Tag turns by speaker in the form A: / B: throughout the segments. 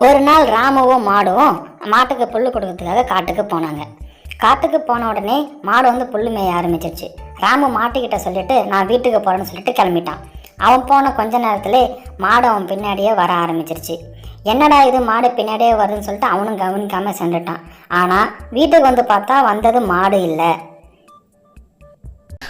A: ஒரு நாள் ராமுவும் மாடும் மாட்டுக்கு புல் கொடுக்கறதுக்காக காட்டுக்கு போனாங்க. காட்டுக்கு போன உடனே மாடு புல் மேய ஆரம்பிச்சிருச்சு. ராமு மாட்டுக்கிட்ட சொல்லிட்டு நான் வீட்டுக்கு போகிறேன்னு சொல்லிட்டு கிளம்பிட்டான். அவன் போன கொஞ்ச நேரத்திலே மாடு அவன் பின்னாடியே வர ஆரம்பிச்சிருச்சு. என்னடா இது மாடு பின்னாடியே வருதுன்னு சொல்லிட்டு அவனும் கவனிக்காமல் சென்றுட்டான். ஆனால் வீட்டுக்கு பார்த்தா வந்தது மாடு இல்லை.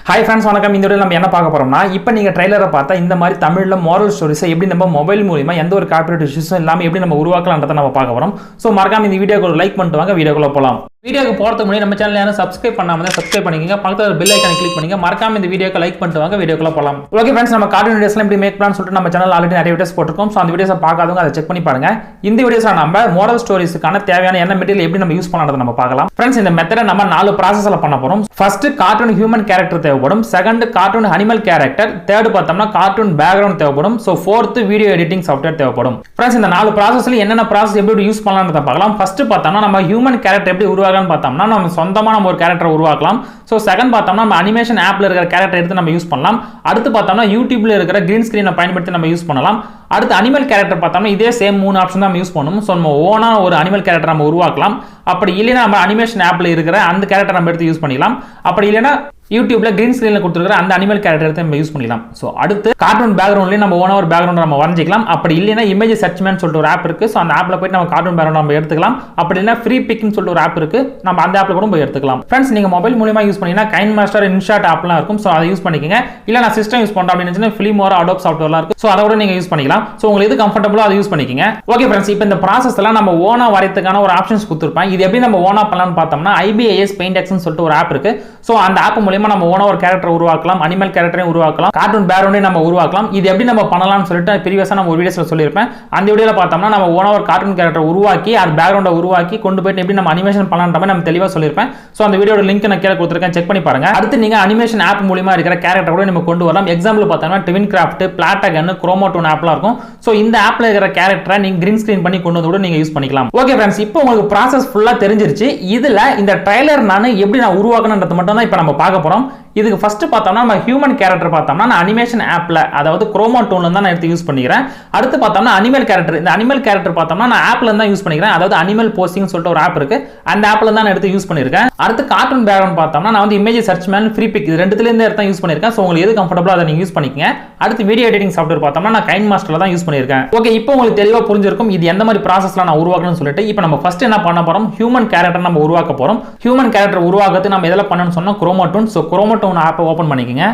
B: ஹாய் ஃப்ரெண்ட்ஸ், வணக்கம். இந்த வீடியோ நம்ம என்ன பார்க்க போறோம்னா, இப்போ நீங்கள் ட்ரைலரை பார்த்தா இந்த மாதிரி தமிழில் மாரல் ஸ்டோரிஸை எப்படி நம்ம மொபைல் மூலிமா எந்த ஒரு காப்பிரைட் இஷ்யூஸும் இல்லாமல் எப்படி நம்ம உருவாக்கலான்றதை நம்ம பார்க்க போகிறோம். ஸோ மறக்காம இந்த வீடியோக்கு ஒரு லைக் பண்ணிட்டு வாங்க, வீடியோக்குள்ள போகலாம். வீடியோக்கு போகிறதுக்கு முன்னாடி நம்ம சேனல் யாரும் சப்ஸ்கிரைப் பண்ணாமல் சப்ஸ்கிரைப் பண்ணிக்கோங்க, பக்கத்தில் பெல் ஐக்கானை கிளிக் பண்ணிங்க. மறக்காம இந்த வீடியோக்கு லைக் பண்ணிட்டு வாங்க, வீடியோக்குள்ள போகலாம். ஓகே ஃப்ரெண்ட்ஸ், நம்ம கார்ட்டூன் வீடியோஸ்லாம் எப்படி மேக் பண்ணலாம்னு சொல்லிட்டு நம்ம சேனல் ஆல்ரெடி நிறைய வீடியோஸ் போட்டிருக்கோம். ஸோ அந்த வீடியோஸை பார்க்காதவங்க அதை செக் பண்ணி பாருங்க. இந்த வீடியோஸை நம்ம மாரல் ஸ்டோரிஸ்க்கான தேவையான என்ன மெட்டீரியல் எப்படி நம்ம யூஸ் பண்ணலாம்னு நம்ம பார்க்கலாம். ஃப்ரெண்ட்ஸ், இந்த மெத்தடை நம்ம 4 ப்ராசஸில் பண்ண போகிறோம். ஃபர்ஸ்ட் கார்ட்டூன் ஹியூமன் கேரக்டர் தேவைப்படும். Second cartoon animal character. Third பார்த்தோம்னா கார்ட்டூன் பேக்ரவுண்ட் தேவைப்படும். So fourth video editing software தேவைப்படும். ஃப்ரெண்ட்ஸ், இந்த 4 ப்ராசஸ்ல என்னென்ன ப்ராசஸ் எப்படி யூஸ் பண்ணலாம்னு பார்க்கலாம். ஃபர்ஸ்ட் பார்த்தோம்னா நம்ம ஹியூமன் கேரக்டர் எப்படி உருவாக்கலாம்னு பார்த்தோம்னா நம்ம சொந்தமா நம்ம ஒரு கேரக்டர் உருவாக்கலாம். ஸோ செகண்ட் பார்த்தோம்னா நம்ம அனிமேஷன் ஆப்ல இருக்கிற கேரக்டர் எடுத்து நம்ம யூஸ் பண்ணலாம். அடுத்து பார்த்தோம்னா யூடியூப்ல இருக்கிற கிரீன் ஸ்கிரீனை பயன்படுத்தி நம்ம யூஸ் பண்ணலாம். அடுத்து அனிமல் கேரக்டர் பார்த்தோம்னா இதே சேம் 3 ஆப்ஷன் தான் நம்ம யூஸ் பண்ணணும். ஸோ நம்ம ஓனா ஒரு அனிமல் கேரக்டர் நம்ம உருவாக்கலாம். அப்படி இல்லைன்னா நம்ம அனிமேஷன் ஆப்ல இருக்கிற அந்த கேரக்டர் நம்ம எடுத்து யூஸ் பண்ணிக்கலாம். அப்படி இல்லைன்னா யூடியூப்ல கிரீன் ஸ்கிரீன்ல கொடுத்துருக்கிற அந்த அனிமல் கேரக்டர் எடுத்து நம்ம யூஸ் பண்ணிக்கலாம். ஸோ அடுத்து கார்ட்டூன் பேக்ரவுண்ட்லேயே நம்ம ஓனா ஒரு பேக்ரவுண்ட் நம்ம வரைஞ்சிக்கலாம். அப்படி இல்லைன்னா இமேஜ் சர்ச்மேன் சொல்லிட்டு ஒரு ஆப் இருக்கு. ஸோ அந்த ஆப்ல போயிட்டு நம்ம கார்ட்டூன் பேக்ரவுண்ட் நம்ம எடுத்துக்கலாம். அப்படி இல்லைன்னா ஃப்ரீ பிக்னு சொல்லிட்டு ஒரு ஆப் இருக்கு, நம்ம அந்த ஆப்ல கூட போய் எடுத்துக்கலாம். ஃப்ரெண்ட்ஸ், நீங்க மொபைல் மூலமா யூஸ் பண்ணீங்கன்னா கைன் மாஸ்டர் இன்ஷாட் ஆப்லாம் இருக்கும். ஸோ அதை யூஸ் பண்ணிக்கங்க. இல்லை நான் சிஸ்டம் யூஸ் பண்றேன் அப்படின்னு ஃபிலிமோரா அடோப் சாஃப்ட்வேர்லாம் இருக்கு. ஸோ அதை கூட நீங்க யூஸ் பண்ணிக்கலாம். ஸோ உங்களுக்கு எது கம்ஃபர்டபுளோ அதை யூஸ் பண்ணிக்கங்க. ஓகே ஃப்ரெண்ட்ஸ், இப்போ இந்த ப்ராசஸ்ல நம்ம ஓனா வரையறதுக்கான ஒரு ஆப்ஷன்ஸ் கொடுத்துருப்பேன். இது எப்படி நம்ம ஓனா பண்ணலாம்னு பார்த்தோம்னா IBIS பெயிண்டெக்ஸ்னு சொல்லிட்டு ஒரு ஆப் இருக்கு. ஸோ அந்த ஆப் மூலமா நம்ம ஓனா ஒரு கேரக்டர் உருவாக்கலாம், அனிமல் கேரக்டரையும் உருவாக்கலாம், கார்ட்டூன் பேக்ரவுண்டையும் நம்ம உருவாக்கலாம். இது எப்படி நம்ம பண்ணலாம்னு சொல்லிட்டு ப்ரீவியஸா நம்ம ஒரு வீடியோஸ்ல சொல்லியிருப்பேன். அந்த வீடியோல பார்த்தோம்னா நம்ம ஓனா ஒரு கார்ட்டூன் கேரக்டர் உருவாக்கி அது பேக்ரவுண்டை உருவாக்கி கொண்டு போயிட்டு எப்படி நம்ம அனிமேஷன் பண்ணலாம்ன்ற மாதிரி நம்ம தெளிவாக சொல்லியிருப்பேன். ஸோ அந்த வீடியோட லிங்க் நான் கீழே கொடுத்துருக்கேன், செக் பண்ணி பாருங்க. அடுத்து நீங்க அனிமேஷன் ஆப் மூலமா இருக்கிற கேரக்டர் கூட நம்ம கொண்டு வரலாம். எக்ஸாம்பிள் பார்த்தோம்னா ட்வின் கிராஃப்ட், பிளாட்டகன், குரோமோட்டோன் ஆப்லாம் இருக்கும். ஸோ இந்த ஆப்ல இருக்கிற கேரக்டரை நீங்க கிரீன் ஸ்கிரீன் பண்ணி கொண்டு வந்து கூட நீங்க யூஸ் பண்ணிக்கலாம். ஓகே ஃப்ரெண்ட்ஸ், இப்போ உங்களுக்கு ப்ராசஸ் ஃபுல்லா தெரிஞ்சிருச்சு. இதுல இந்த ட்ரைலர் நான் எப்படி நான் உருவாக்கணும்ன்றது மட்டும் தான் இப்போ நம்ம பார்க்க போறோம். இதுக்கு ஃபர்ஸ்ட் பார்த்தோம்னா நம்ம ஹியூமன் கேரக்டர் பார்த்தோம்னா நான் அனிமேஷன் ஆப்ல, அதாவது குரோமோட்டோன்ல தான் நான் எடுத்து யூஸ் பண்ணிக்கிறேன். அடுத்து பார்த்தோம்னா அனிமல் கேரக்டர். இந்த அனிமல் கேரக்டர் பார்த்தோம்னா நான் ஆப்ல தான் யூஸ் பண்ணிக்கிறேன். அதாவது அனிமல் போஸ்டிங் சொல்லிட்டு ஒரு ஆப் இருக்கு, அந்த ஆப்ல தான் நான் எடுத்து யூஸ் பண்ணிருக்கேன். அடுத்து கார்ட்டூன் பேக்ரவுண்ட் பார்த்தோம்னா நான் image search man, free pic இது ரெண்டுத்துல இருந்து எடுத்து யூஸ் பண்ணிருக்கேன். ஸோ உங்களுக்கு எது கம்ஃபர்டபுளோ அதை நீங்க யூஸ் பண்ணிக்கங்க. அடுத்து வீடியோ எடிட்டிங் சாஃப்ட்வேர் பார்த்தோம்னா நான் கைன் மாஸ்டர்ல தான் யூஸ் பண்ணிருக்கேன். ஓகே, இப்போ உங்களுக்கு தெளிவா புரிஞ்சிருக்கும் இது எந்த மாதிரி ப்ராசஸ்ல நான் உருவாக்கணும்னு சொல்லிட்டு. இப்போ நம்ம ஃபர்ஸ்ட் என்ன பண்ண போறோம், ஹியூமன் கேரக்டர் நம்ம உருவாக்க போறோம். ஹியூமன் கேரக்டர் உருவாக்குறது நம்ம எதெல்லாம் பண்ணணும்னு சொன்னா குரோமோட்டோன். ஸோ குரோமோட்டோன் ஆப்பை ஓப்பன் பண்ணிக்கங்க.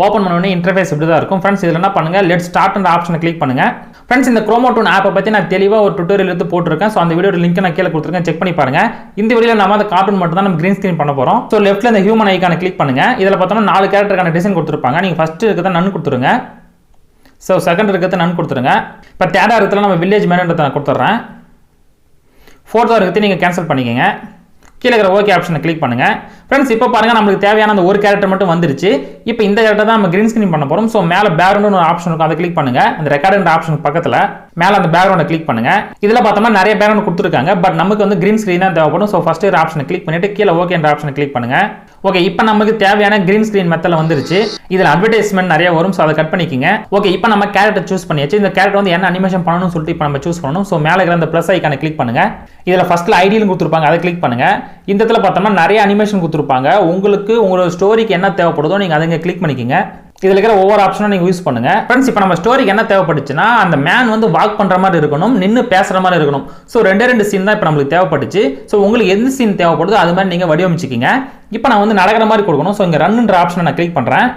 B: ஓப்பன் பண்ண உடனே இன்டர்ஃபேஸ் இப்படி தான் இருக்கும். ஃப்ரெண்ட்ஸ், இதில் என்ன பண்ணுங்க, லெட் ஸ்டார்ட் அந்த ஆப்ஷனை கிளிக் பண்ணுங்க. ஃப்ரெண்ட்ஸ், இந்த குரோமோட்டோன் ஆப்பை பற்றி நான் தெளிவாக ஒரு டுட்டோரியல் எடுத்து போட்டிருக்கேன். ஸோ அந்த வீடியோட லிங்க் நான் கீழே கொடுத்துருக்கேன், செக் பண்ணி பாருங்க. இந்த வீடியோவில் நம்ம அந்த கார்ட்டூன் மட்டும் தான் நம்ம கிரீன் ஸ்கிரீன் பண்ண போகிறோம். ஸோ லெஃப்ட்ல இந்த ஹியூமன் ஐக்கானை கிளிக் பண்ணுங்க. இதில் பார்த்தோம்னா 4 கேரக்டருக்கான டிசைன் கொடுத்துருப்பாங்க. நீங்கள் ஃபர்ஸ்ட் இருக்கிறத நன் கொடுத்துருங்க. ஸோ செகண்ட் இருக்கிறத நன் கொடுத்துருங்க. இப்போ தேர்டாக இருக்கிறதுல நம்ம வில்லேஜ் மேனுன்றதை நான் கொடுத்துட்றேன். ஃபோர்த்தாக இருக்கிறது நீங்கள் கேன்சல் பண்ணிக்கங்க. கீழே இருக்கிற ஓகே ஆப்ஷனை கிளிக் பண்ணுங்க. ஃப்ரெண்ட்ஸ், இப்போ பாருங்க நம்மளுக்கு தேவையான அந்த ஒரு கேரக்டர் மட்டும் வந்துருச்சு. இப்போ இந்த கேரக்டர் தான் நம்ம கிரீன் ஸ்கிரீன் பண்ண போறோம். ஸோ மேலே பேக்ரவுண்ட் ஒரு ஆப்ஷன் இருக்கும், அதை கிளிக் பண்ணுங்க. அந்த ரெக்கார்ட் ஆப்ஷன் பக்கத்தில் மேலே அந்த பேக்ரவுண்டை கிளிக் பண்ணுங்க. இதில் பார்த்தோம்னா நிறைய பேக்ரவுண்ட் கொடுத்துருக்காங்க, பட் நமக்கு கிரீன் ஸ்கிரீன் தான் தேவைப்படும். ஸோ ஃபர்ஸ்ட் ஒரு ஆப்ஷனை கிளிக் பண்ணிட்டு கீழே ஓகே என்ற ஆப்ஷனை கிளிக் பண்ணுங்க. ஓகே, இப்போ நமக்கு தேவையான கிரீன் ஸ்கிரீன் மெத்தடில் வந்துருச்சு. இதில் அட்வர்டைஸ்மெண்ட் நிறைய வரும், ஸோ அதை கட் பண்ணிக்கங்க. ஓகே, இப்போ நம்ம கேரக்டர் சூஸ் பண்ணியாச்சு. இந்த கேரக்டர் என்ன அனிமேஷன் பண்ணணும்னு சொல்லிட்டு இப்போ நம்ம சூஸ் பண்ணணும். ஸோ மேலே இருக்கிற அந்த ப்ளஸ் ஐக்கானை கிளிக் பண்ணுங்க. இதில் ஃபர்ஸ்ட்ல ஐடியில் கொடுத்துருப்பாங்க, அதை கிளிக் பண்ணுங்க. இந்த இடத்துல பார்த்தோம்னா நிறைய அனிமேஷன் கொடுத்துருப்பாங்க. உங்களுக்கு உங்களோட ஸ்டோரிக்கு என்ன தேவைப்படுதோ நீங்கள் அதை கிளிக் பண்ணிக்கங்க. இதில் இருக்கிற ஒவ்வொரு ஆப்ஷனும் நீங்கள் யூஸ் பண்ணுங்க. ஃப்ரெண்ட்ஸ், இப்போ நம்ம ஸ்டோரிக்கு என்ன தேவைப்பட்டுச்சுன்னா அந்த மேன் வாக் பண்ணுற மாதிரி இருக்கணும், நின்று பேசுகிற மாதிரி இருக்கணும். ஸோ 2 சீன் தான் இப்போ நம்மளுக்கு தேவைப்பட்டுச்சு. ஸோ உங்களுக்கு எந்த சீன் தேவைப்படுதோ அது மாதிரி நீங்கள் வடிவமைச்சிக்கிங்க. இப்போ நான் நடக்கிற மாதிரி கொடுக்கணும். ஸோ இங்கே ரன்ன்ற ஆப்ஷனை நான் கிளிக் பண்ணுறேன்.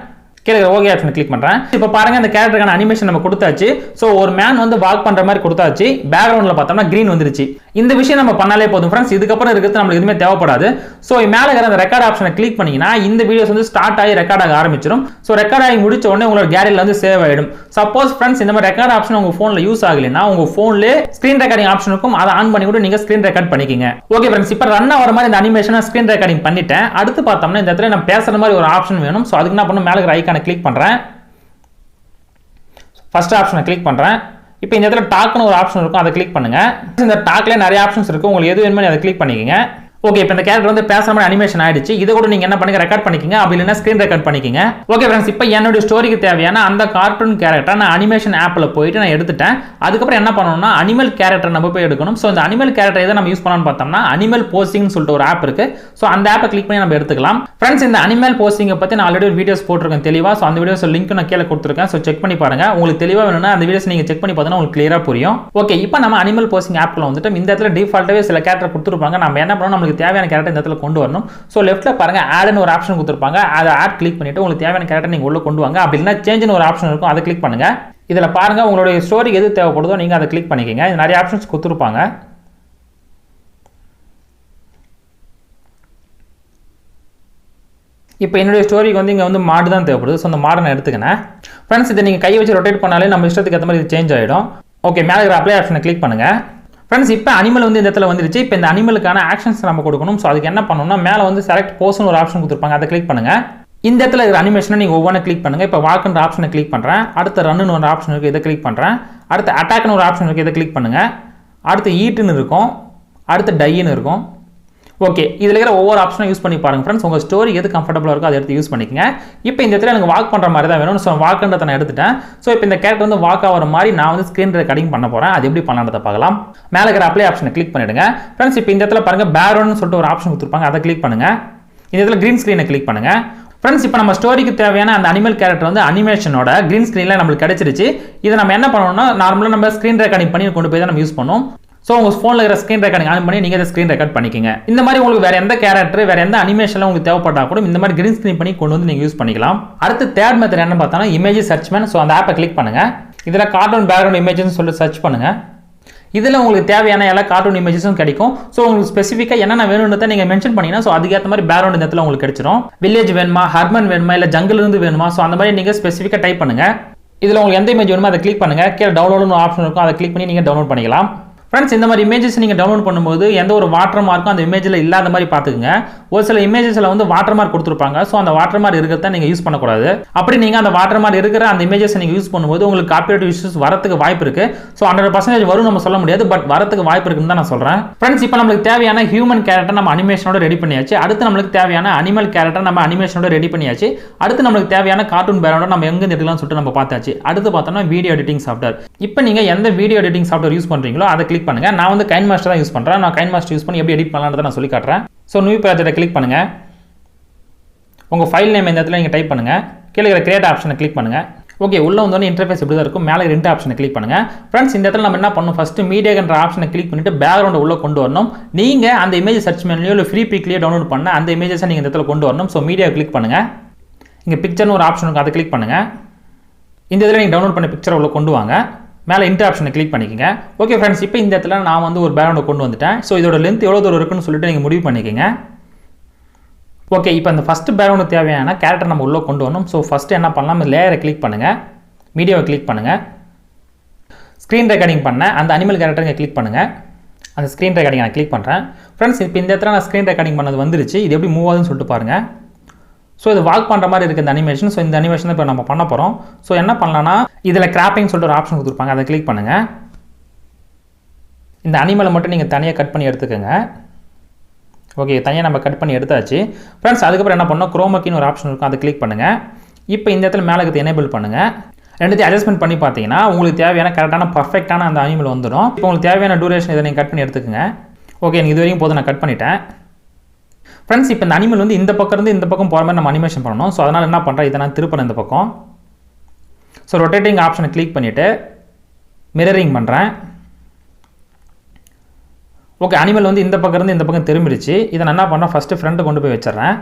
B: கீழே ஓகே ஆப்ஷன் கிளிக் பண்றேன். இப்போ பாருங்க இந்த கேரக்டருக்கான அனிமேஷன் நம்ம கொடுத்தாச்சு. ஸோ ஒரு மேன் வாக் பண்ற மாதிரி கொடுத்தாச்சு. பேக்ரவுண்ட்ல பார்த்தோம்னா கிரீன் வந்துருச்சு. இந்த விஷயம் நம்ம பண்ணாலே போதும் ஃப்ரெண்ட்ஸ். இதுக்கப்புறம் இருக்கிறது நம்மளுக்கு எதுவுமே தேவைப்படாது. ஸோ மேலே இருக்கிற அந்த ரெக்கார்ட் ஆப்ஷனை கிளிக் பண்ணீங்கன்னா இந்த வீடியோஸ் ஸ்டார்ட் ஆகி ரெக்கார்ட் ஆக ஆரம்பிச்சிடும். ஸோ ரெக்கார்ட் ஆகி முடிச்ச உடனே உங்களோட கேலரியில் சேவ் ஆயிடும். சப்போஸ் ஃப்ரெண்ட்ஸ் இந்த மாதிரி ரெக்கார்ட் ஆப்ஷன் உங்க போன்ல யூஸ் ஆகலைன்னா உங்க போன்ல ஸ்கிரீன் ரெக்கார்டிங் ஆப்ஷன் இருக்கும், அதை ஆன் பண்ணி கூட நீங்க ஸ்கிரீன் ரெக்கார்ட் பண்ணிக்கங்க. ஓகே ஃப்ரெண்ட்ஸ், இப்போ ரன் ஆகிற மாதிரி இந்த அனிமேஷனை ஸ்கிரீன் ரெக்கார்டிங் பண்ணிட்டேன். அடுத்து பார்த்தோம்னா இந்த இடத்துல நான் பேசுற மாதிரி ஒரு ஆப்ஷன் வேணும். ஸோ அதுக்கு என்ன பண்ணணும், மேலே இருக்கிற ஐக்கானை கிளிக் பண்றேன். ஃபர்ஸ்ட் ஆப்ஷனை கிளிக் பண்றேன். இப்போ இந்த இடத்துல டாக்னு ஒரு ஆப்ஷன் இருக்கும், அதை கிளிக் பண்ணுங்க. இந்த டாக்ல நிறைய ஆப்ஷன்ஸ் இருக்கு, உங்களுக்கு எது வேணுமோ அதை கிளிக் பண்ணிக்கங்க. ஓகே, இப்போ இந்த கேரக்டர் வந்து பேசுற மாதிரி அனிமேஷன் ஆயிடுச்சு. இதை கூட நீங்க என்ன பண்ணுங்க, ரெக்கார்ட் பண்ணிக்கங்க. அப்படி இல்லைன்னா ஸ்கிரீன் ரெக்கார்ட் பண்ணிக்கங்க. ஓகே ஃப்ரெண்ட்ஸ், இப்போ என்னோட ஸ்டோரிக்கு தேவையான அந்த கார்ட்டூன் கேரக்டர் நான் அனிமேஷன் ஆப்ல போயிட்டு நான் எடுத்துட்டேன். அதுக்கப்புறம் என்ன பண்ணணும்னா அனிமல் கேரக்டர் நம்ம போய் எடுக்கணும். ஸோ இந்த அனிமல் கேரக்டர் எதை நம்ம யூஸ் பண்ணலாம்னு பார்த்தோம்னா அனிமல் போஸ்டிங்னு சொல்லிட்டு ஒரு ஆப் இருக்கு. ஸோ அந்த ஆப்பை கிளிக் பண்ணி நம்ம எடுத்துக்கலாம். ஃப்ரெண்ட்ஸ், இந்த அனிமல் போஸ்டிங்கை பற்றி நான் ஆல்ரெடி ஒரு வீடியோஸ் போட்டிருக்கேன் தெளிவாக. ஸோ அந்த வீடியோஸ் லிங்க் நான் கீழே கொடுத்துருக்கேன். ஸோ செக் பண்ணி பாருங்க. உங்களுக்கு தெளிவாக வேணும்னா அந்த வீடியோஸ் நீங்க செக் பண்ணி பார்த்தா உங்களுக்கு கிளியரா புரியும். ஓகே, இப்போ நம்ம அனிமல் போஸ்டிங் ஆப்ல வந்துட்டு இந்த இடத்துல டிஃபால்ட்டாவே சில கேரக்டர் கொடுத்துருப்பாங்க. நம்ம என்ன பண்ணணும், நமக்கு தேவையான கேரக்டர் இந்த கொண்டு வரணும். சோ லெஃப்ட்ல பாருங்க ஆட்னு ஒரு ஆப்ஷன் கொடுத்திருப்பாங்க. அதை ஆட் கிளிக் பண்ணிட்டு உங்களுக்கு தேவையான கேரக்டர் நீங்க உள்ள கொண்டு வாங்க. அப்படி இல்லனா சேஞ்ச்னு ஒரு ஆப்ஷன் இருக்கும், அதை கிளிக் பண்ணுங்க. இதுல பாருங்க உங்களுடைய ஸ்டோரிக்கு எது தேவைப்படுதோ நீங்க அதை கிளிக் பண்ணிக்கங்க. இது நிறைய ஆப்ஷன்ஸ் கொடுத்திருப்பாங்க. இப்போ என்னுடைய ஸ்டோரிக்கு வந்து இங்க வந்து மாடு தான் தேவைப்படுது. ஸோ அந்த மாடை நான் எடுத்துக்கிறேன். ஃப்ரெண்ட்ஸ், இதை நீங்க கை வச்சு ரொட்டேட் பண்ணாலே நம்ம இஷ்டத்துக்கு ஏற்ற மாதிரி இது சேஞ்ச் ஆயிடும். ஓகே, மேலே இருக்கிற அப்ளை ஆப்ஷனை கிளிக் பண்ணுங்க. ஃப்ரெண்ட்ஸ், இப்போ அனிமல் வந்து இந்த இடத்துல வந்துருச்சு. இப்போ இந்த அனிமலுக்கான ஆக்ஷன்ஸ் நம்ம கொடுக்கணும். ஸோ அதுக்கு என்ன பண்ணணும்னா மேலே வந்து செலக்ட் போஸ்ட்னு ஒரு ஆப்ஷன் கொடுத்துருப்பாங்க, அதை கிளிக் பண்ணுங்க. இந்த இடத்துல இருக்கிற அனிமேஷனை நீங்கள் ஒவ்வொன்றும் கிளிக் பண்ணுங்க. இப்போ வாக்குன்ற ஆப்ஷனை கிளிக் பண்ணுறேன். அடுத்து ரன்னு ஒரு ஆப்ஷன் இருக்குது, இதை கிளிக் பண்ணுறேன். அடுத்து அட்டாக்னு ஒரு ஆப்ஷன் இருக்குது, இதை கிளிக் பண்ணுங்க. அடுத்து ஈட்டுன்னு இருக்கும், அடுத்து டைன்னு இருக்கும். ஓகே, இதில் இருக்கிற ஒவ்வொரு ஆப்ஷனும் யூஸ் பண்ணி பாருங்க ஃப்ரெண்ட்ஸ். உங்கள் ஸ்டோரி எது கம்ஃபர்டபுளாக இருக்கோ அதை எடுத்து யூஸ் பண்ணிக்கங்க. இப்போ இந்த இடத்துல எனக்கு வாக் பண்ணுற மாதிரி தான் வேணும். ஸோ வாக்குன்றதை நான் எடுத்துட்டேன். ஸோ இப்போ இந்த கேரக்டர் வந்து வாக் ஆகிற மாதிரி நான் வந்து ஸ்க்ரீன் ரெக்கார்டிங் பண்ண போகிறேன். அது எப்படி பண்ணலான்றதை பார்க்கலாம். மேலே இருக்கிற அப்ளை ஆப்ஷனை கிளிக் பண்ணிடுங்க. ஃப்ரெண்ட்ஸ், இப்போ இந்த இடத்துல பாருங்க பேக்ரவுண்ட்னு சொல்லிட்டு ஒரு ஆப்ஷன் கொடுத்துருப்பாங்க, அதை கிளிக் பண்ணுங்க. இந்த இடத்துல கிரீன் ஸ்க்ரீனை கிளிக் பண்ணுங்க. ஃப்ரெண்ட்ஸ், இப்போ நம்ம ஸ்டோரிக்கு தேவையான அந்த அனிமல் கேரக்டர் வந்து அனிமேஷனோட கிரீன் ஸ்க்ரீனில் நம்மளுக்கு கிடைச்சிருச்சு. இதை நம்ம என்ன பண்ணணும்னா நார்மலாக நம்ம ஸ்க்ரீன் ரெக்கார்டிங் பண்ணி கொண்டு போய் தான் நம்ம யூஸ் பண்ணோம். ஸோ உங்கள் ஃபோனில் இருக்கிற ஸ்க்ரீன் ரெக்கார்டிங் ஆன் பண்ணி நீங்கள் இதை ஸ்க்ரீன் ரெக்கார்ட் பண்ணிக்கங்க. இந்த மாதிரி உங்களுக்கு வேறு எந்த கேரக்டர் வேறு எந்த அனிமேஷனில் உங்களுக்கு தேவைப்பட்டால் கூட இந்த மாதிரி கிரீன் ஸ்க்ரீன் பண்ணி கொண்டு வந்து நீங்கள் யூஸ் பண்ணிக்கலாம். அடுத்து தேர்ட் மெத்தட் என்ன பார்த்தோன்னா இமேஜ் சர்ச்மேன். ஸோ அந்த ஆப்பை கிளிக் பண்ணுங்கள். இதில் கார்ட்டூன் பேக்ரவுண்ட் இமேஜ்னு சொல்லி சர்ச் பண்ணுங்கள். இதில் உங்களுக்கு தேவையான எல்லா கார்ட்டூன் இமேஜஸும் கிடைக்கும். ஸோ உங்களுக்கு ஸ்பெசிஃபிக்காக என்னென்ன வேணும்னு நீங்கள் மென்ஷன் பண்ணிங்கன்னா ஸோ அதுக்கேற்ற மாதிரி பேக்ரவுண்ட் இந்த இடத்துல உங்களுக்கு கிடைச்சிடும். வில்லேஜ் வேணுமா, ஹர்மன் வேணுமா, இல்லை ஜங்கிள் இருந்து வேணுமா, ஸோ அந்த மாதிரி நீங்கள் ஸ்பெசிஃபிக்காக டைப் பண்ணுங்கள். இதில் உங்களுக்கு எந்த இமேஜ் வேணுமோ அதை கிளிக் பண்ணுங்கள். கீழே டவுன்லோட்னு ஆப்ஷன் இருக்கும், அதை கிளிக் பண்ணி நீங்கள் டவுன்லோட் பண்ணிக்கலாம். ஃப்ரெண்ட்ஸ், இந்த மாதிரி இமேஜஸ் நீங்கள் டவுன்லோட் பண்ணும்போது எந்த ஒரு வாட்டர் மார்க்கும் அந்த இமேஜில் இல்லாத மாதிரி பார்த்துக்குங்க. ஒரு சில இமேஜஸில் வந்து வாட்டர் மார்க் கொடுத்துருப்பாங்க. ஸோ அந்த வாட்டர் மார்க் இருக்கிறத நீங்கள் யூஸ் பண்ணக்கூடாது. அப்படி நீங்கள் அந்த வாட்டர் மார்க் இருக்கிற அந்த இமேஜஸ் நீங்கள் யூஸ் பண்ணும்போது உங்களுக்கு காப்பிரைட் இஷ்யூஸ் வரதுக்கு வாய்ப்பு இருக்கு. ஸோ 100% வரும் நம்ம சொல்ல முடியாது, பட் வரதுக்கு வாய்ப்பு இருக்குன்னு தான் நான் சொல்கிறேன். ஃப்ரெண்ட்ஸ், இப்போ நம்மளுக்கு தேவையான ஹியூமன் கேரக்டர் நம்ம அனிமேஷனோட ரெடி பண்ணியாச்சு. அடுத்து நம்மளுக்கு தேவையான அனிமல் கேரக்டர் நம்ம அனிமேஷனோட ரெடி பண்ணியாச்சு. அடுத்து நம்மளுக்கு தேவையான கார்ட்டூன் பேக்ரவுண்ட் நம்ம எங்கே எடுக்கலாம்னு சொல்லிட்டு நம்ம பார்த்தாச்சு. அடுத்து பார்த்தோம்னா வீடியோ எடிட்டிங் சாஃப்ட்வேர். இப்போ நீங்கள் எந்த வீடியோ எடிட்டிங் சாஃப்ட்வேர் யூஸ் பண்ணுறீங்களோ அதை கிளிக் பண்ணுங்க. நான் வந்து கைன்மாஸ்டர் தான் யூஸ் பண்ணுறேன். நான் கைன்மாஸ்டர் யூஸ் பண்ணி எப்படி எடிட் பண்ணலாம்ன்றதை நான் சொல்லி காட்டுறேன். ஸோ நியூ ப்ராஜெக்டை கிளிக் பண்ணுங்க. உங்கள் ஃபைல் நேம் இந்த இடத்துல நீங்கள் டைப் பண்ணுங்க. கீழே இருக்கிற கிரியேட் ஆப்ஷனை கிளிக் பண்ணுங்க. ஓகே, உள்ள வந்தோடனே இன்டர்ஃபேஸ் இப்படி தான் இருக்கும். மேலே ரெண்டு ஆப்ஷனை கிளிக் பண்ணுங்க. ஃப்ரெண்ட்ஸ், இந்த இடத்துல நம்ம என்ன பண்ணணும், ஃபர்ஸ்ட் மீடியான்ற ஆப்ஷனை கிளிக் பண்ணிட்டு பேக்ரவுண்ட் உள்ள கொண்டு வரணும். நீங்கள் அந்த இமேஜ் சர்ச் மெனுலையோ இல்லை ஃப்ரீ பிக்லேயோ டவுன்லோட் பண்ண அந்த இமேஜஸை நீங்கள் இந்த இடத்துல கொண்டு வரணும். ஸோ மீடியா கிளிக் பண்ணுங்க. இங்கே பிக்சர்னு ஒரு ஆப்ஷன் இருக்கும், அதை கிளிக் பண்ணுங்க. இந்த இதில் நீங்கள் டவுன்லோட் பண்ண பிக்சரை உள்ள கொண்டு வாங்க. மேலே இன்டர் ஆப்ஷனை கிளிக் பண்ணிக்கங்க. ஓகே ஃப்ரெண்ட்ஸ், இப்போ இந்த இடத்துல நான் வந்து ஒரு பேக்ரவுண்டை கொண்டு வந்துட்டேன். ஸோ இதோட லென்த் எவ்வளோ தூரம் இருக்குன்னு சொல்லிட்டு நீங்கள் முடிவு பண்ணிக்கங்க. ஓகே, இப்போ அந்த ஃபஸ்ட் பேக்ரவுண்டு தேவையான கேரக்டர் நம்ம உள்ளே கொண்டு வரணும். ஸோ ஃபஸ்ட்டு என்ன பண்ணலாம், லேயரை கிளிக் பண்ணுங்கள், மீடியாவை கிளிக் பண்ணுங்கள், ஸ்க்ரீன் ரெக்கார்டிங் பண்ண அந்த அனிமல் கேரக்டரை கிளிக் பண்ணுங்கள். அந்த ஸ்க்ரீன் ரெக்கார்டிங் நான் கிளிக் பண்ணுறேன். ஃப்ரெண்ட்ஸ், இப்போ இந்த இடத்துல நான் ஸ்க்ரீன் ரெக்கார்டிங் பண்ணது வந்துருச்சு. இது எப்படி மூவ் ஆகுதுன்னு சொல்லிட்டு பாருங்கள். ஸோ இது வாக் பண்ணுற மாதிரி இருக்குது இந்த அனிமேஷன். ஸோ இந்த அனிமேஷன் இப்போ நம்ம பண்ண போகிறோம். ஸோ என்ன பண்ணலாம்னா இதில் கிராப்பிங் சொல்லிட்டு ஒரு ஆப்ஷன் கொடுத்துருப்பாங்க, அதை கிளிக் பண்ணுங்கள். இந்த அனிமலை மட்டும் நீங்கள் தனியாக கட் பண்ணி எடுத்துக்கோங்க. ஓகே, தனியாக நம்ம கட் பண்ணி எடுத்தாச்சு. ஃப்ரெண்ட்ஸ், அதுக்கப்புறம் என்ன பண்ணோம், குரோமாக்கின்னு ஒரு ஆப்ஷன் இருக்கும், அதை கிளிக் பண்ணுங்கள். இப்போ இந்த இடத்துல மேலே இருக்கிறது எனேபிள் பண்ணுங்கள். ரெண்டுத்தையும் அட்ஜஸ்ட்மெண்ட் பண்ணி பார்த்தீங்கன்னா உங்களுக்கு தேவையான கரெக்டான பர்ஃபெக்டான அந்த அனிமல் வந்துடும். இப்போ உங்களுக்கு தேவையான டூரேஷன் இதை நீங்கள் கட் பண்ணி எடுத்துக்கோங்க. ஓகே, எனக்கு இது வரைக்கும் போதும், நான் கட் பண்ணிட்டேன். ஃப்ரெண்ட்ஸ், இப்போ இந்த அனிமல் வந்து இந்த பக்கம் இருந்து இந்த பக்கம் போகிற மாதிரி நம்ம அனிமேஷன் பண்ணணும். ஸோ அதனால் என்ன பண்ணுறேன், இதை நான் திருப்பேன் இந்த பக்கம். ஸோ ரொட்டேட்டிங் ஆப்ஷனை கிளிக் பண்ணிவிட்டு மிரரிங் பண்ணுறேன். ஓகே, அனிமல் வந்து இந்த பக்கம் இருந்து இந்த பக்கம் திரும்பிடுச்சு. இதை நான் என்ன பண்ணுறேன், ஃபஸ்ட்டு ஃப்ரண்ட்டு கொண்டு போய் வச்சிடறேன்.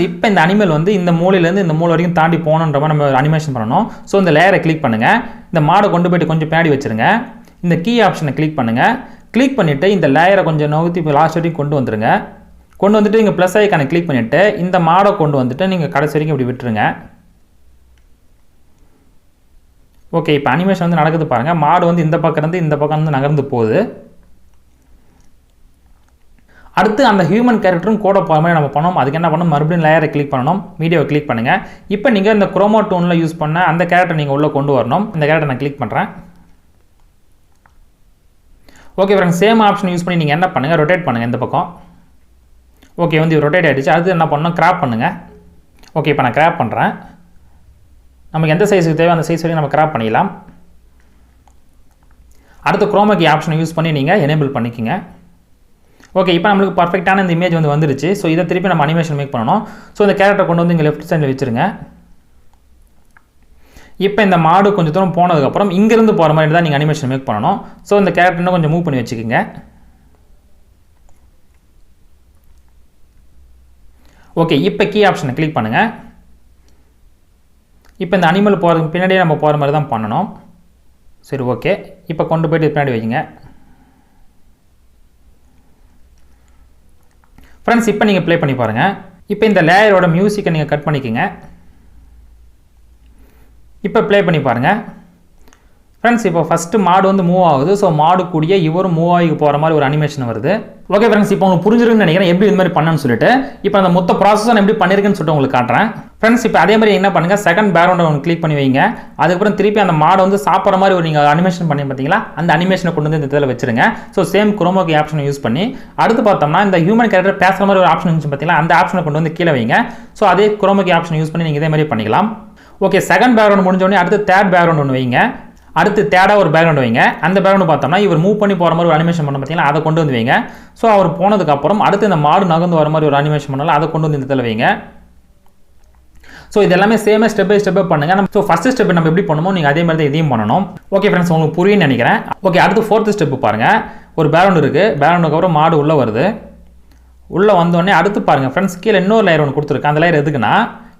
B: இப்போ இந்த அனிமல் வந்து இந்த மூலையிலேருந்து இந்த மூலை வரைக்கும் தாண்டி போகணுன்ற மாதிரி நம்ம அனிமேஷன் பண்ணணும். ஸோ இந்த லேயரை கிளிக் பண்ணுங்கள். இந்த மாடை கொண்டு போய்ட்டு கொஞ்சம் பேடி வச்சுருங்க. இந்த கீ ஆப்ஷனை கிளிக் பண்ணுங்கள். கிளிக் பண்ணிவிட்டு இந்த லேயரை கொஞ்சம் நகர்த்தி இப்போ லாஸ்ட் வரைக்கும் கொண்டு வந்துடுங்க. கொண்டு வந்துட்டு நீங்கள் ப்ளஸ் ஐக்கானை கிளிக் பண்ணிவிட்டு இந்த மாடை கொண்டு வந்துட்டு நீங்கள் கடைசி வரைக்கும் இப்படி விட்டுருங்க. ஓகே, இப்போ அனிமேஷன் வந்து நடக்குது பாருங்கள். மாடு வந்து இந்த பக்கம் இருந்து இந்த பக்கம் வந்து நகர்ந்து போகுது. அடுத்து அந்த ஹியூமன் கேரக்டரும் கூட போகிற மாதிரி நம்ம பண்ணோம். அதுக்கு என்ன பண்ணணும், மறுபடியும் லேயரை கிளிக் பண்ணணும், மீடியாவை கிளிக் பண்ணுங்கள். இப்போ நீங்கள் இந்த குரோமா டோனில் யூஸ் பண்ண அந்த கேரக்டர் நீங்கள் உள்ளே கொண்டு வரணும். இந்த கேரக்டர் நான் கிளிக் பண்ணுறேன். Okay friends, same option use பண்ணி நீங்கள் என்ன பண்ணுங்கள், ரொட்டேட் பண்ணுங்கள் இந்த பக்கம். ஓகே வந்து ரொட்டேட் ஆகிடுச்சு. அடுத்து என்ன பண்ணணும், கிராப் பண்ணுங்கள். ஓகே இப்போ நான் கிராப் பண்ணுறேன். நமக்கு எந்த சைஸுக்கு தேவை அந்த சைஸ் வரைக்கும் நம்ம கிராப் பண்ணிக்கலாம். அடுத்து குரோமாக்கி ஆப்ஷனை யூஸ் பண்ணி நீங்கள் எனேபிள் பண்ணிக்கோங்க. ஓகே இப்போ நம்மளுக்கு பர்ஃபெக்டான இந்த இமேஜ் வந்து வந்துருச்சு. ஸோ இதை திருப்பி நம்ம அனிமேஷன் மேக் பண்ணணும். ஸோ இந்த கேரக்டரை கொண்டு வந்து இங்கே லெஃப்ட் சைடில் வச்சுருங்க. இப்போ இந்த மாடு கொஞ்சம் தூரம் போனதுக்கப்புறம் இங்கேருந்து போகிற மாதிரி தான் நீங்கள் அனிமேஷன் மேக் பண்ணணும். ஸோ இந்த கேரக்டர் இன்னும் கொஞ்சம் மூவ் பண்ணி வச்சுக்கோங்க. ஓகே இப்போ கீ ஆப்ஷனை கிளிக் பண்ணுங்கள். இப்போ இந்த அனிமல் போகிறதுக்கு பின்னாடியே நம்ம போகிற மாதிரி தான் பண்ணணும். சரி ஓகே இப்போ கொண்டு போய்ட்டு பின்னாடி வைங்க. ஃப்ரெண்ட்ஸ் இப்போ நீங்கள் ப்ளே பண்ணி பாருங்கள். இப்போ இந்த லேயரோட மியூசிக்கை நீங்கள் கட் பண்ணிக்கோங்க. இப்போ ப்ளே பண்ணி பாருங்கள். ஃப்ரெண்ட்ஸ் இப்போ ஃபஸ்ட்டு மாடு வந்து மூவ் ஆகுது. ஸோ மாடு கூடிய இவரும் மூவ் ஆகி போகிற மாதிரி ஒரு அனிமேஷன் வருது. ஓகே ஃப்ரெண்ட்ஸ் இப்போ உங்களுக்கு புரிஞ்சிருக்குன்னு நினைக்கிறேன் எப்படி இது மாதிரி பண்ணணும்னு சொல்லிட்டு. இப்போ அந்த மொத்த ப்ராசஸ் நான் எப்படி பண்ணியிருக்கேன்னு சொல்லிட்டு உங்களுக்கு காட்டுறேன். ஃப்ரெண்ட்ஸ் இப்போ அதே மாதிரி என்ன பண்ணுங்கள், செகண்ட் பேக்ரவுண்டை ஒன்று கிளிக் பண்ணி வைங்க. அதுக்கப்புறம் திருப்பி அந்த மாடு வந்து சாப்பிட்ற மாதிரி ஒரு நீங்கள் அனிமேஷன் பண்ணி பார்த்தீங்களா, அந்த அனிமேஷனை கொண்டு வந்து இந்த இதில் வச்சிருங்க. ஸோ சேம் குரோமாக்கி ஆப்ஷனை யூஸ் பண்ணி அடுத்து பார்த்தோம்னா இந்த ஹியூமன் கேரக்டர் பேசுகிற மாதிரி ஒரு ஆப்ஷன் இருந்துச்சு பார்த்தீங்களா, அந்த ஆப்ஷனை கொண்டு வந்து கீழே வைங்க. ஸோ அதே குரோமாக்கி ஆப்ஷனை யூஸ் பண்ணி நீங்கள் இதே மாதிரி பண்ணிக்கலாம். ஓகே செகண்ட் பேக்ரவுண்ட் முடிஞ்சோடனே அடுத்து தேர்ட் பேக்ரவுண்ட் ஒன்று வைங்க. அடுத்து தேர்டாக ஒரு பேக்ரவுண்ட் வைங்க. அந்த பேக்ரவுண்ட் பார்த்தோம்னா இவர் மூவ் பண்ணி போகிற மாதிரி ஒரு அனிமேஷன் பண்ண பார்த்தீங்களா, அதை கொண்டு வந்து வைங்க. ஸோ அவர் போனதுக்கப்புறம் அடுத்து இந்த மாடு நகர்ந்து வர மாதிரி ஒரு அனிமேஷன் பண்ணலாம், அதை கொண்டு வந்து இந்த இடத்துல வைங்க. ஸோ இது எல்லாமே சேமே ஸ்டெப் பை ஸ்டெப்பாக பண்ணுங்கள். ஸோ ஃபஸ்ட்டு ஸ்டெப் நம்ம எப்படி பண்ணுமோ நீங்கள் அதே மாதிரி தான் இதையும் பண்ணணும். ஓகே ஃப்ரெண்ட்ஸ் உங்களுக்கு புரியும்னு நினைக்கிறேன். ஓகே அடுத்து ஃபோர்த்து ஸ்டெப்பு பாருங்கள். ஒரு பேக்ரவுண்ட் இருக்குது. பேக்ரவுண்டுக்கு அப்புறம் மாடு உள்ளே வருது. உள்ளே வந்தோடனே அடுத்து பாருங்கள் ஃப்ரெண்ட்ஸ் கீழே இன்னொரு லேயர் ஒன்று கொடுத்துருக்கு. அந்த லேயர் எதுக்குன்னா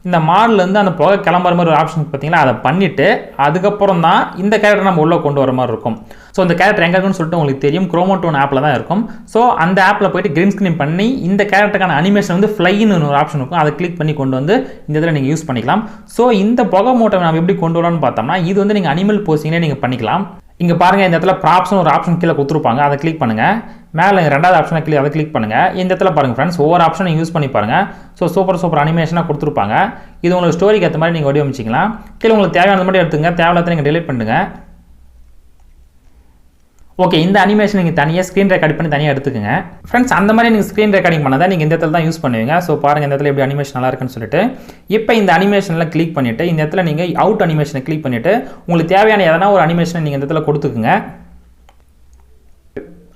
B: இந்த மாடுலேருந்து அந்த புகை கிளம்புற மாதிரி ஒரு ஆப்ஷன் பார்த்தீங்களா, அதை பண்ணிவிட்டு அதுக்கப்புறம் தான் இந்த கேரக்டர் நம்ம உள்ளே கொண்டு வர மாதிரி இருக்கும். ஸோ இந்த கேரக்டர் எங்கே இருக்குன்னு சொல்லிட்டு உங்களுக்கு தெரியும், குரோமோட்டோன் ஆப்பில் தான் இருக்கும். ஸோ அந்த ஆப்பில் போய்ட்டு கிரீன் ஸ்க்ரீன் பண்ணி இந்த கேரக்டருக்கான அனிமேஷன் வந்து ஃப்ளைன்னு ஒரு ஆப்ஷன் இருக்கும், அதை கிளிக் பண்ணி கொண்டு வந்து இந்த இதில் நீங்கள் யூஸ் பண்ணிக்கலாம். ஸோ இந்த புகை மூட்டை நம்ம எப்படி கொண்டு வரலாம்னு பார்த்தோம்னா இது வந்து நீங்கள் அனிமல் போஸ்டிங்லேயே நீங்கள் பண்ணிக்கலாம். இங்கே பாருங்கள் இந்த இடத்துல ப்ராப்ஸ்னு ஒரு ஆப்ஷன் கீழே கொடுத்துருப்பாங்க, அதை கிளிக் பண்ணுங்கள். மேலே ரெண்டாவது ஆப்ஷனை அதை கிளிக் பண்ணுங்கள். இந்த இடத்துல பாருங்கள் ஃப்ரெண்ட்ஸ் ஒவ்வொரு ஆப்ஷனை யூஸ் பண்ணி பாருங்கள். ஸோ சூப்பர் அனிமேஷனாக கொடுத்துருப்பாங்க. இது உங்களுக்கு ஸ்டோரிக்கு ஏற்ற மாதிரி நீங்கள் வடிவமைச்சிக்கலாம். கீழே உங்களுக்கு தேவையான மாதிரி எடுத்துங்க, தேவையில்லாத நீங்கள் டெலிட் பண்ணுங்க. ஓகே இந்த அனிமேஷன் நீங்கள் தனியாக ஸ்க்ரீன் ரெக்கார்ட் பண்ணி தனியாக எடுத்துக்கங்க. ஃப்ரெண்ட்ஸ் அந்த மாதிரி நீங்கள் ஸ்க்ரீன் ரெக்கார்டிங் பண்ணால் நீங்கள் இந்த இடத்துல தான் யூஸ் பண்ணுவீங்க. ஸோ பாருங்கள் இந்த இடத்துல எப்படி அனிமேஷன் நல்லா இருக்குன்னு சொல்லிட்டு. இப்போ இந்த அனிமேஷனில் கிளிக் பண்ணிவிட்டு இந்த இடத்துல நீங்கள் அவுட் அனிமேஷனை கிளிக் பண்ணிவிட்டு உங்களுக்கு தேவையான எதனா ஒரு அனிமேஷனை நீங்கள் இந்த இடத்துல கொடுத்துக்குங்க.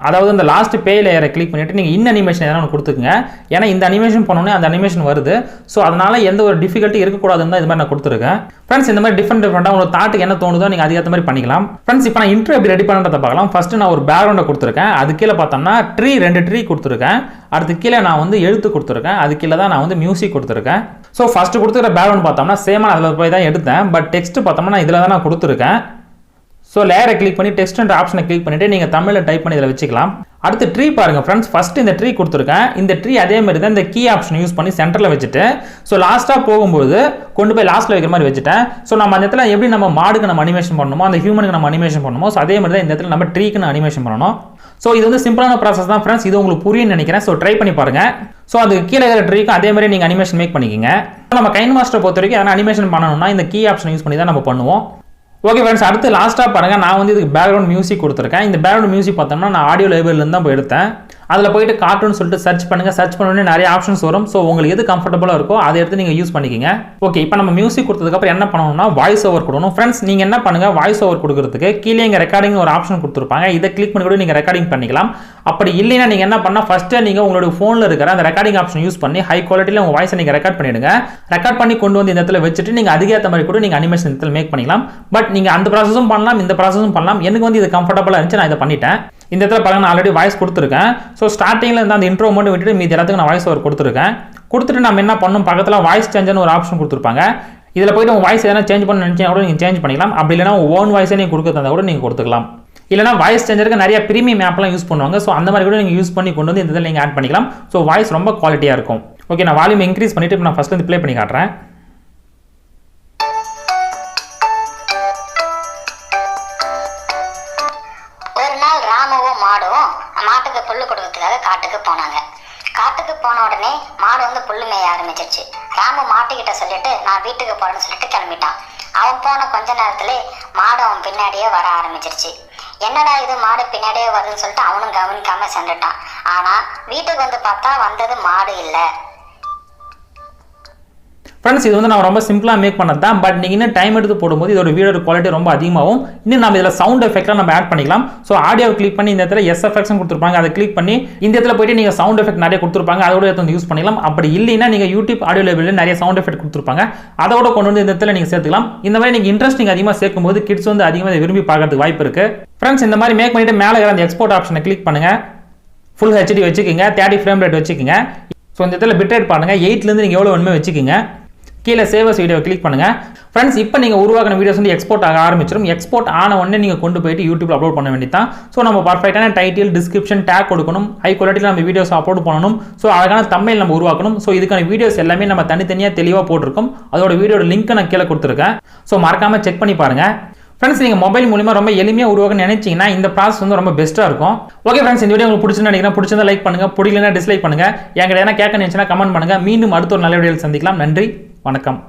B: அதாவது இந்த லாஸ்ட் பே லேயரை கிளிக் பண்ணிவிட்டு நீங்கள் இன் அனிமேஷன் எதனா ஒன்று கொடுத்துக்குங்க. ஏன்னா இந்த அனிமேஷன் பண்ணோன்னே அந்த அனிமேஷன் வருது. ஸோ அதனால் எந்த ஒரு டிஃபிகல்ட்டி இருக்கக்கூடாதுன்னு தான் இது மாதிரி நான் கொடுத்துருக்கேன். ஃப்ரெண்ட்ஸ் இந்த மாதிரி டிஃப்ரெண்டாக உங்களுக்கு தாட்டுக்கு என்ன தோணுதோ நீங்கள் அதுக்கேற்ற மாதிரி பண்ணிக்கலாம். ஃப்ரெண்ட்ஸ் இப்போ நான் இன்ட்ரோ எப்படி ரெடி பண்ணுறதை பார்க்கலாம். ஃபஸ்ட்டு நான் ஒரு பேக்ரவுண்டை கொடுத்துருக்கேன். அது கீழே பார்த்தோம்னா ரெண்டு ட்ரீ கொடுத்துருக்கேன். அடுத்து கீழே நான் வந்து எழுத்து கொடுத்துருக்கேன். அது கீழே தான் நான் வந்து மியூசிக் கொடுத்துருக்கேன். ஸோ ஃபஸ்ட்டு கொடுத்துருக்க பேக்ரவுண்ட் பார்த்தோம்னா சேமாக அதில் போய் தான் எடுத்தேன். பட் டெக்ஸ்ட் பார்த்தோம்னா நான் இதில் தான் நான் கொடுத்துருக்கேன். ஸோ லேயரை கிளிக் பண்ணி டெக்ஸ்ட் ஆப்ஷனை கிளிக் பண்ணிவிட்டு நீங்கள் தமிழில் டைப் பண்ணி இதில் வச்சுக்கலாம். அடுத்து ட்ரீ பாருங்கள் ஃப்ரெண்ட்ஸ், ஃபஸ்ட்டு இந்த ட்ரீ கொடுத்துருக்கேன். இந்த ட்ரீ அதே மாதிரி தான் இந்த கீ ஆப்ஷன் யூஸ் பண்ணி சென்டரில் வச்சுட்டு ஸோ லாஸ்ட்டாக போகும்போது கொண்டு போய் லாஸ்ட்டில் வைக்கிற மாதிரி வச்சுட்டேன். ஸோ நம்ம அந்த இடத்துல எப்படி நம்ம மாடுக்கு நம்ம அனிமேஷன் பண்ணணுமோ அந்த ஹியூமனுக்கு நம்ம அனிமேஷன் பண்ணணுமோ ஸோ அதே மாதிரி தான் இந்த இடத்துல நம்ம ட்ரீக்கு அனிமேஷன் பண்ணணும். ஸோ இது வந்து சிம்பிளான ப்ராசஸ் தான் ஃப்ரெண்ட்ஸ், இது உங்களுக்கு புரியும்னு நினைக்கிறேன். ஸோ ட்ரை பண்ணி பாருங்கள். ஸோ அது கீழே இருக்கிற ட்ரீக்கும் அதே மாதிரி நீங்கள் அனிமேஷன் மேக் பண்ணிக்கோங்க. நம்ம கைன் மாஸ்டரை பொறுத்த வரைக்கும் எதனா அனிமேஷன் பண்ணணும்னா இந்த கீ ஆப்ஷன் யூஸ் பண்ணி தான் நம்ம பண்ணுவோம். ஓகே ஃப்ரெண்ட்ஸ் அடுத்து லாஸ்ட்டாக பாருங்கள், நான் வந்து இதுக்கு பேக்ரவுண்ட் மியூசிக் கொடுத்துருக்கேன். இந்த பேக்ரவுண்ட் மியூசிக் பார்த்தோம்னா நான் ஆடியோ லைப்ரரியிலேருந்து தான் போய் எடுத்தேன். அதில் போயிட்டு கார்ட்டூன் சொல்லிட்டு சர்ச் பண்ணுங்கள். சர்ச் பண்ணோடனே நிறைய ஆப்ஷன்ஸ் வரும். ஸோ உங்களுக்கு எது கம்ஃபர்டபுளாக இருக்கோ அதை எடுத்து நீங்கள் யூஸ் பண்ணிக்கோங்க. ஓகே இப்போ நம்ம மியூசிக் கொடுத்ததுக்கப்புறம் என்ன பண்ணணும்னா வாய்ஸ் ஓவர் கொடுக்கணும். ஃப்ரெண்ட்ஸ் நீங்கள் என்ன பண்ணுங்கள், வாய்ஸ் ஓவர் கொடுக்குறதுக்கு கீழே இங்கே ரெக்கார்டிங் ஒரு ஆப்ஷன் கொடுத்துருப்பாங்க. இதை கிளிக் பண்ணி கூட நீங்கள் ரெக்கார்டிங் பண்ணிக்கலாம். அப்படி இல்லைன்னா நீங்கள் என்ன பண்ணால் ஃபஸ்ட்டு நீங்கள் உங்களோட ஃபோனில் இருக்கிற அந்த ரெக்கார்டிங் ஆப்ஷன் யூஸ் பண்ணி ஹை குவாலிட்டியில் உங்கள் வாய்ஸை நீங்கள் ரெக்கார்ட் பண்ணிவிடுங்க. ரெக்கார்ட் பண்ணி கொண்டு வந்து இந்த இடத்துல வச்சுட்டு நீங்கள் அதுக்கேற்ற மாதிரி கூட நீங்கள் அனிமேஷன் இடத்துல மேக் பண்ணிக்கலாம். பட் நீங்கள் அந்த ப்ராசஸும் பண்ணலாம், இந்த ப்ராசஸும் பண்ணலாம். எனக்கு வந்து இது கம்ஃபர்டபுளாக இருந்துச்சு, நான் இதை பண்ணிட்டேன். இந்த இடத்துல பாருங்க நான் ஆல்ரெடி வாய்ஸ் கொடுத்துருக்கேன். ஸோ ஸ்டார்டிங்கில் இருந்து அந்த இன்ட்ரோ மட்டும் விட்டுட்டு மீதி எல்லாத்துக்கும் நான் வாய்ஸ் ஓவர் கொடுத்துருக்கேன். கொடுத்துட்டு நம்ம என்ன பண்ணணும், பக்கத்தில் வாய்ஸ் சேஞ்சுன்னு ஒரு ஆப்ஷன் கொடுத்துருப்பாங்க. இதில் போய்ட்டு உங்கள் வாய்ஸ் எதனா சேஞ்ச் பண்ண நினச்சா கூட நீங்கள் சேஞ்ச் பண்ணிக்கலாம். அப்படி இல்லைனா ஓன் வாய்ஸை நீங்கள் கொடுக்குறதா கூட நீங்கள் கொடுத்துக்கலாம். இல்லைனா வாய்ஸ் சேஞ்சருக்கு நிறைய பிரீமியம் ஆப்லாம் யூஸ் பண்ணுவாங்க. ஸோ அந்த மாதிரி கூட நீங்கள் யூஸ் பண்ணி கொண்டு வந்து இந்த இதில் நீங்கள் ஆட் பண்ணிக்கலாம். ஸோ வாய்ஸ் ரொம்ப குவாலிட்டியாக இருக்கும். ஓகே நான் வால்யூம் இன்க்ரீஸ் பண்ணிவிட்டு இப்போ நான் ஃபஸ்ட்டு வந்து ப்ளே பண்ணி காட்டுறேன்.
A: மாட்டுக்கு புல்லு கொடுக்கறதுக்காக காட்டுக்கு போனாங்க. காட்டுக்கு போன உடனே மாடு வந்து புல்லு மேய ஆரம்பிச்சிருச்சு. ராமு மாட்டுக்கிட்ட சொல்லிட்டு நான் வீட்டுக்கு போறேன்னு சொல்லிட்டு கிளம்பிட்டான். அவன் போன கொஞ்ச நேரத்துல மாடு அவன் பின்னாடியே வர ஆரம்பிச்சிருச்சு. என்னடா இது மாடு பின்னாடியே வருதுன்னு சொல்லிட்டு அவனும் கவனிக்காம சென்றுட்டான். ஆனா வீட்டுக்கு வந்து பார்த்தா வந்தது மாடு இல்லை.
B: ஃப்ரெண்ட்ஸ் இது வந்து நான் ரொம்ப சிம்பிளாக மேக் பண்ணது தான். பட் நீங்கள் இன்னும் டைம் எடுத்து போடும்போது இதோட வீடியோ குவாலிட்டி ரொம்ப அதிகமாகும். இன்னும் நம்ம இதில் சவுண்ட் எஃபெக்ட்லாம் நம்ம ஆட் பண்ணிக்கலாம். ஸோ ஆடியோ கிளிக் பண்ணி இந்த இடத்துல எஃபெக்ட்ஸ் கொடுத்துருப்பாங்க, அதை கிளிக் பண்ணி இந்த இடத்துல போயிட்டு நீங்கள் சவுண்ட் எஃபெக்ட் நிறைய கொடுத்துருப்பாங்க, அதோட எடுத்து யூஸ் பண்ணிக்கலாம். அப்படி இல்லைன்னா நீங்கள் யூடியூப் ஆடியோ லேபிளில் நிறைய சவுண்ட் எஃபெக்ட் கொடுத்துருப்பாங்க, அதோட கொண்டு வந்து இந்த இடத்துல நீங்கள் சேர்த்துக்கலாம். இந்த மாதிரி நீங்கள் இன்ட்ரெஸ்டிங் அதிகமாக சேர்க்கும்போது கிட்ஸ் வந்து அதிகமாக விரும்பி பார்க்கறதுக்கு வாய்ப்பு இருக்கு. ஃப்ரெண்ட்ஸ் இந்த மாதிரி மேக் பண்ணிட்டு மேலே அந்த எக்ஸ்போர்ட் ஆப்ஷனை கிளிக் பண்ணுங்க. ஃபுல் ஹெச்டி வச்சுக்கோங்க, 30 ஃப்ரேம் ரேட் வச்சுக்கோங்க. ஸோ இந்த இடத்துல பிட் ரேட் பாருங்க, 8லேருந்து நீங்கள் எவ்வளோ வேணுமே வச்சுக்கோங்க. கீழே சேவஸ் வீடியோ கிளிக் பண்ணுங்க. ஃப்ரெண்ட்ஸ் இப்போ நீங்கள் உருவாக்கின வீடியோஸ் வந்து எக்ஸ்போர்ட் ஆக ஆரம்பிச்சிடும். எக்ஸ்போர்ட் ஆன உடனே நீங்கள் கொண்டு போயிட்டு யூடியூப்ல அப்லோட் பண்ண வேண்டியதான். ஸோ நம்ம பர்ஃபெக்டான டைட்டில், டிஸ்கிரிப்ஷன், டேக் கொடுக்கணும். ஹை குவாலிட்டியில் நம்ம வீடியோஸ் அப்லோட் பண்ணணும். ஸோ அழகான தம்ப்நெயில் நம்ம உருவாக்கணும். ஸோ இதுக்கான வீடியோஸ் எல்லாமே நம்ம தனித்தனியாக தெளிவாக போட்டிருக்கோம். அதோட வீடியோட லிங்க் நான் கீழே கொடுத்துருக்கேன். ஸோ மறக்காம செக் பண்ணி பாருங்க. ஃப்ரெண்ட்ஸ் நீங்கள் மொபைல் மூலியமாக ரொம்ப எளிமையாக உருவாக்கணும்னு நினைச்சீங்கன்னா இந்த ப்ராசஸ் வந்து ரொம்ப பெஸ்ட்டாக இருக்கும். ஓகே ஃப்ரெண்ட்ஸ், இந்த வீடியோ உங்களுக்கு பிடிச்சிருந்தா நினைக்கிறேன். பிடிச்சிருந்தா லைக் பண்ணுங்க, பிடிக்கலன்னா டிஸ்லைக் பண்ணுங்க. என்கிட்ட என்ன கேட்க நினைச்சுன்னா கமெண்ட் பண்ணுங்க. மீண்டும் அடுத்த ஒரு நல்ல வீடியோவில் சந்திக்கலாம். நன்றி, வணக்கம்.